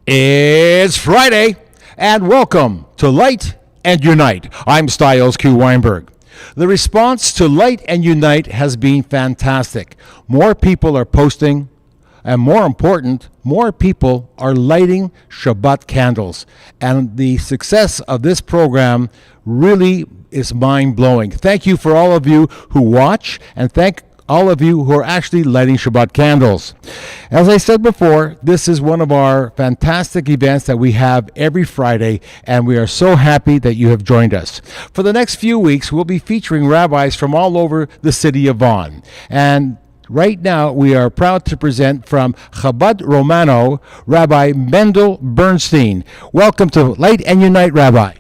It's Friday, and welcome to Light and Unite. I'm Styles Q. Weinberg. The response to Light and Unite has been fantastic. More people are posting, and more important, more people are lighting Shabbat candles. And the success of this program really is mind-blowing. Thank you for all of you who watch, and thank all of you who are actually lighting Shabbat candles. As I said before, this is one of our fantastic events that we have every Friday, and we are so happy that you have joined us. For the next few weeks, we'll be featuring rabbis from all over the city of Vaughan. And right now, we are proud to present from Chabad Romano, Rabbi Mendel Bernstein. Welcome to Light and Unite, Rabbi.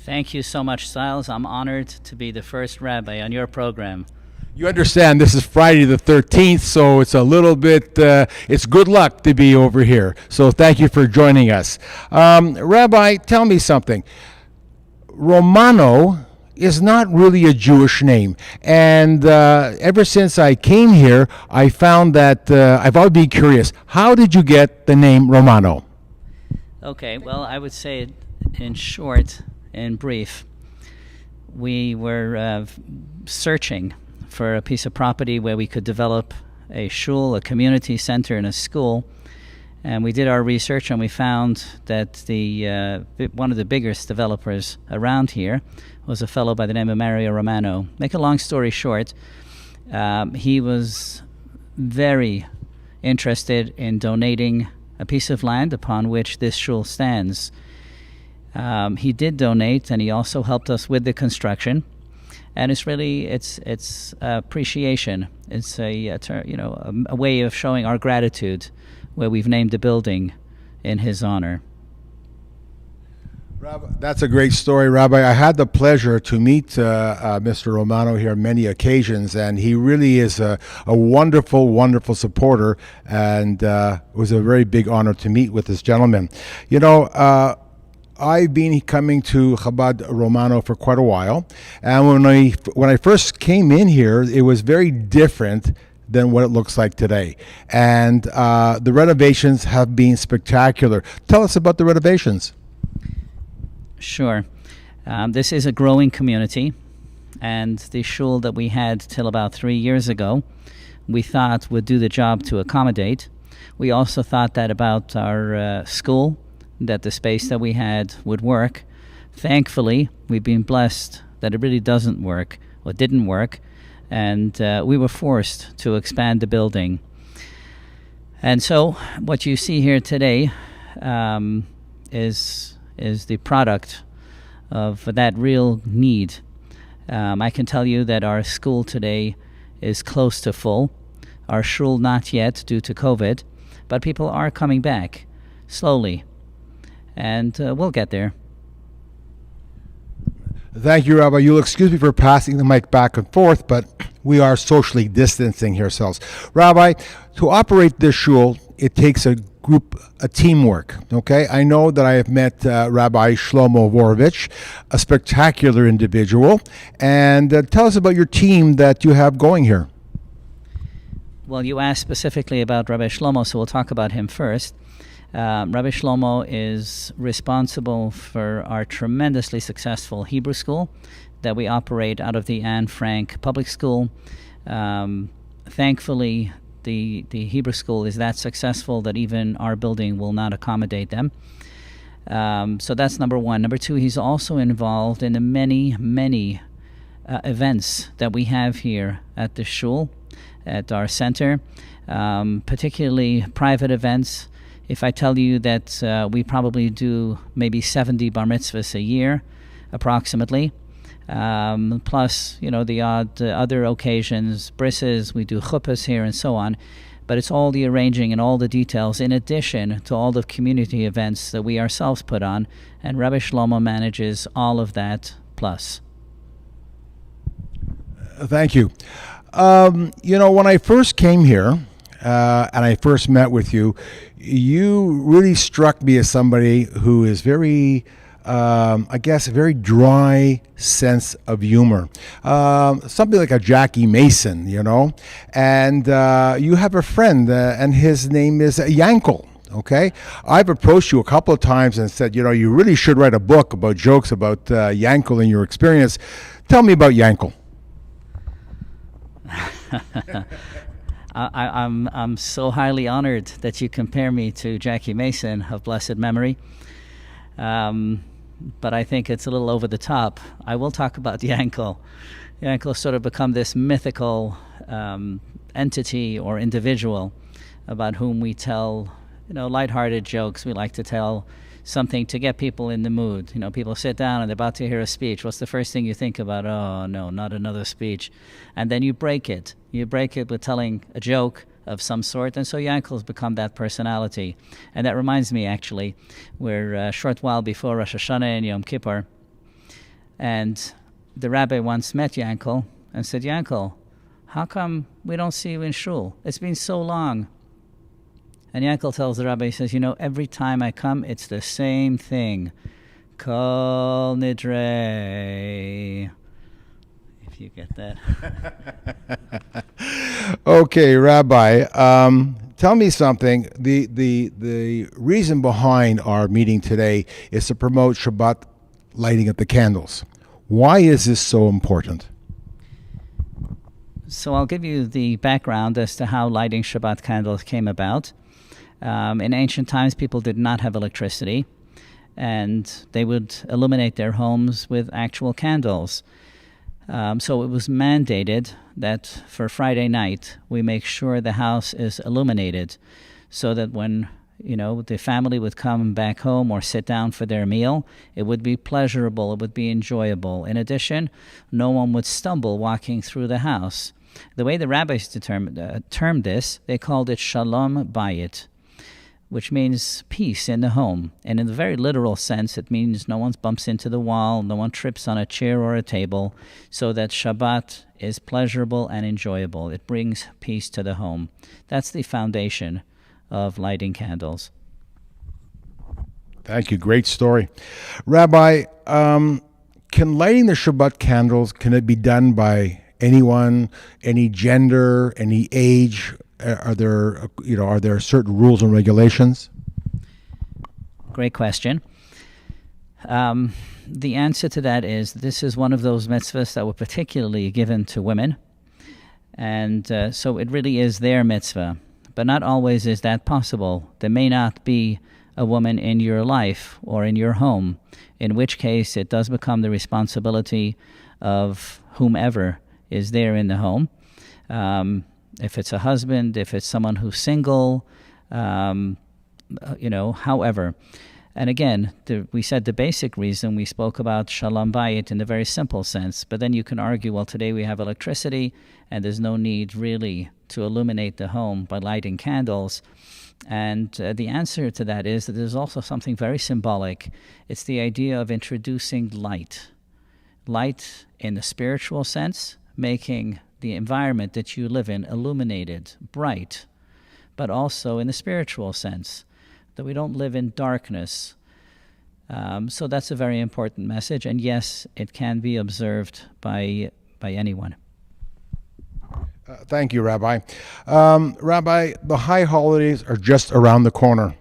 Thank you so much, Styles. I'm honored to be the first rabbi on your program. You understand this is Friday the 13th, so it's a little bit, it's good luck to be over here. So thank you for joining us. Rabbi, tell me something. Romano is not really a Jewish name. And ever since I came here, I found that I've always been curious. How did you get the name Romano? Okay, well, I would say it in short and brief. We were searching for a piece of property where we could develop a shul, a community center, and a school. And we did our research, and we found that one of the biggest developers around here was a fellow by the name of Mario Romano. Make a long story short, he was very interested in donating a piece of land upon which this shul stands. He did donate, and he also helped us with the construction. And it's really it's appreciation. It's a way of showing our gratitude, where we've named a building in his honor. Rabbi, that's a great story, Rabbi. I had the pleasure to meet Mr. Romano here on many occasions, and he really is a wonderful, wonderful supporter. And it was a very big honor to meet with this gentleman. You know, I've been coming to Chabad Romano for quite a while, and when I first came in here, it was very different than what it looks like today. And the renovations have been spectacular. Tell us about the renovations. Sure. This is a growing community, and the shul that we had till about 3 years ago, we thought would do the job to accommodate. We also thought that about our school, that the space that we had would work. Thankfully, we've been blessed that it really doesn't work, or didn't work, and we were forced to expand the building. And so what you see here today is the product of that real need. I can tell you that our school today is close to full. Our shul not yet due to COVID, but people are coming back slowly. And we'll get there. Thank you, Rabbi. You'll excuse me for passing the mic back and forth, but we are socially distancing ourselves. Rabbi, to operate this shul, it takes a teamwork, okay? I know that I have met Rabbi Shlomo Vovich, a spectacular individual. And tell us about your team that you have going here. Well, you asked specifically about Rabbi Shlomo, so we'll talk about him first. Rabbi Shlomo is responsible for our tremendously successful Hebrew school that we operate out of the Anne Frank Public School. Thankfully, the Hebrew school is that successful that even our building will not accommodate them. So that's number one. Number two, he's also involved in the many events that we have here at the shul, at our center, particularly private events. If I tell you that we probably do maybe 70 bar mitzvahs a year, approximately, plus, the odd other occasions, brises, we do chuppahs here and so on, but it's all the arranging and all the details in addition to all the community events that we ourselves put on, and Rabbi Shlomo manages all of that plus. Thank you. When I first came here, and I first met with you, you really struck me as somebody who is very, a very dry sense of humor. Something like a Jackie Mason, And you have a friend, and his name is Yankel. Okay, I've approached you a couple of times and said, you really should write a book about jokes about Yankel and your experience. Tell me about Yankel. I'm so highly honored that you compare me to Jackie Mason of blessed memory. But I think it's a little over the top. I will talk about Yankel. Yankel has sort of become this mythical entity or individual about whom we tell, lighthearted jokes. We like to tell something to get people in the mood. People sit down and they're about to hear a speech. What's the first thing you think about? Oh, no, not another speech. And then you break it. You break it with telling a joke of some sort. And so Yankel's become that personality. And that reminds me, actually, we're a short while before Rosh Hashanah and Yom Kippur. And the rabbi once met Yankel and said, Yankel, how come we don't see you in shul? It's been so long. And Yankel tells the rabbi, he says, every time I come, it's the same thing. Kol nidrei. If you get that. Okay, Rabbi, tell me something. The reason behind our meeting today is to promote Shabbat lighting of the candles. Why is this so important? So I'll give you the background as to how lighting Shabbat candles came about. In ancient times, people did not have electricity, and they would illuminate their homes with actual candles. So it was mandated that for Friday night, we make sure the house is illuminated so that when, the family would come back home or sit down for their meal, it would be pleasurable, it would be enjoyable. In addition, no one would stumble walking through the house. The way the rabbis termed this, they called it shalom bayit, which means peace in the home. And in the very literal sense, it means no one bumps into the wall, no one trips on a chair or a table, so that Shabbat is pleasurable and enjoyable. It brings peace to the home. That's the foundation of lighting candles. Thank you. Great story. Rabbi, can lighting the Shabbat candles, can it be done by anyone, any gender, any age? Are there certain rules and regulations? Great question. The answer to that is this is one of those mitzvahs that were particularly given to women. And so it really is their mitzvah. But not always is that possible. There may not be a woman in your life or in your home, in which case it does become the responsibility of whomever is there in the home. If it's a husband, if it's someone who's single, however. And again, we said the basic reason we spoke about Shalom Bayit in the very simple sense, but then you can argue, well, today we have electricity and there's no need really to illuminate the home by lighting candles. And the answer to that is that there's also something very symbolic. It's the idea of introducing light. Light in the spiritual sense, making the environment that you live in illuminated, bright, but also in the spiritual sense, that we don't live in darkness. So that's a very important message, and yes, it can be observed by anyone. Thank you, Rabbi. Rabbi, the high holidays are just around the corner,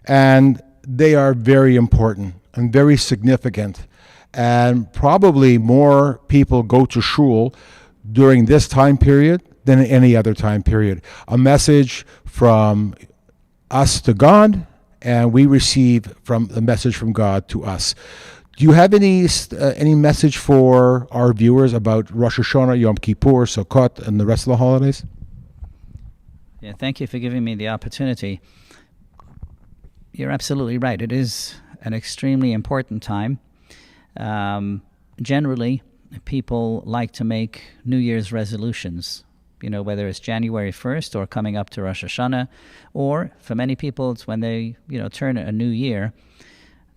and they are very important and very significant, and probably more people go to shul during this time period than any other time period. A message from us to God, and we receive from the message from God to us. Do you have any message for our viewers about Rosh Hashanah, Yom Kippur, Sukkot, and the rest of the holidays? Yeah, thank you for giving me the opportunity. You're absolutely right. It is an extremely important time. Generally, people like to make New Year's resolutions, whether it's January 1st or coming up to Rosh Hashanah, or for many people, it's when they, turn a new year,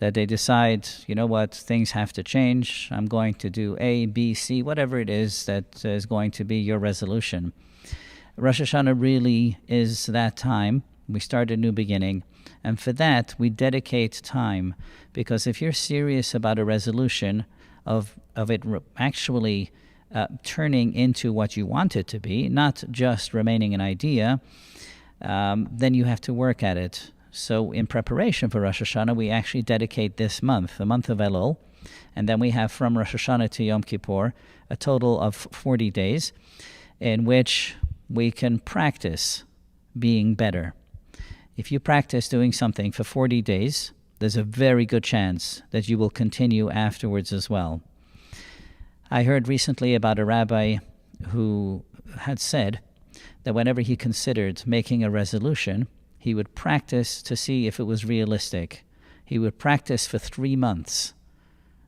that they decide, things have to change. I'm going to do A, B, C, whatever it is that is going to be your resolution. Rosh Hashanah really is that time. We start a new beginning. And for that, we dedicate time. Because if you're serious about a resolution of it actually turning into what you want it to be, not just remaining an idea, then you have to work at it. So in preparation for Rosh Hashanah, we actually dedicate this month, the month of Elul, and then we have from Rosh Hashanah to Yom Kippur a total of 40 days in which we can practice being better. If you practice doing something for 40 days, there's a very good chance that you will continue afterwards as well. I heard recently about a rabbi who had said that whenever he considered making a resolution, he would practice to see if it was realistic. He would practice for 3 months,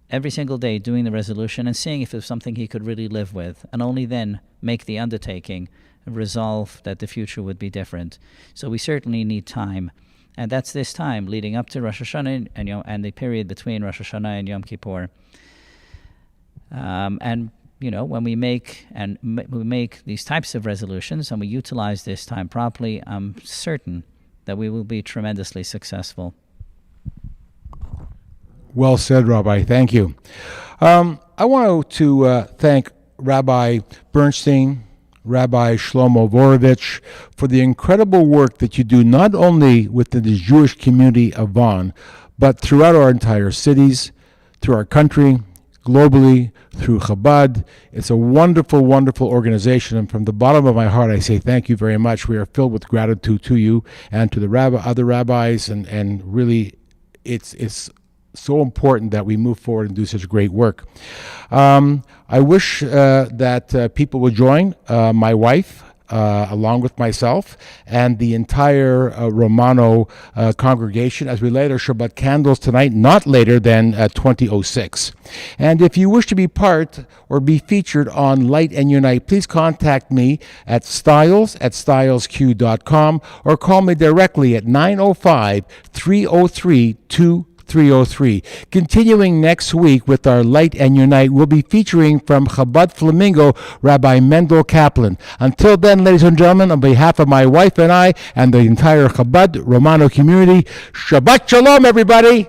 every single day doing the resolution and seeing if it was something he could really live with, and only then make the undertaking and resolve that the future would be different. So we certainly need time. And that's this time leading up to Rosh Hashanah and the period between Rosh Hashanah and Yom Kippur. And when we make these types of resolutions and we utilize this time properly, I'm certain that we will be tremendously successful. Well said, Rabbi. Thank you. I want to thank Rabbi Bernstein, Rabbi Shlomo Vovich, for the incredible work that you do not only within the Jewish community of Vaughan, but throughout our entire cities, through our country, globally, through Chabad. It's a wonderful, wonderful organization, and from the bottom of my heart, I say thank you very much. We are filled with gratitude to you and to the other rabbis, and really, it's so important that we move forward and do such great work. I wish that people would join my wife, along with myself, and the entire Romano congregation as we light our Shabbat candles tonight, not later than 20:06. And if you wish to be part or be featured on Light and Unite, please contact me at styles@stylesq.com or call me directly at 905-303-2303. Continuing next week with our Light and Unite, we'll be featuring from Chabad Flamingo, Rabbi Mendel Kaplan. Until then, ladies and gentlemen, on behalf of my wife and I and the entire Chabad Romano community, Shabbat Shalom, everybody!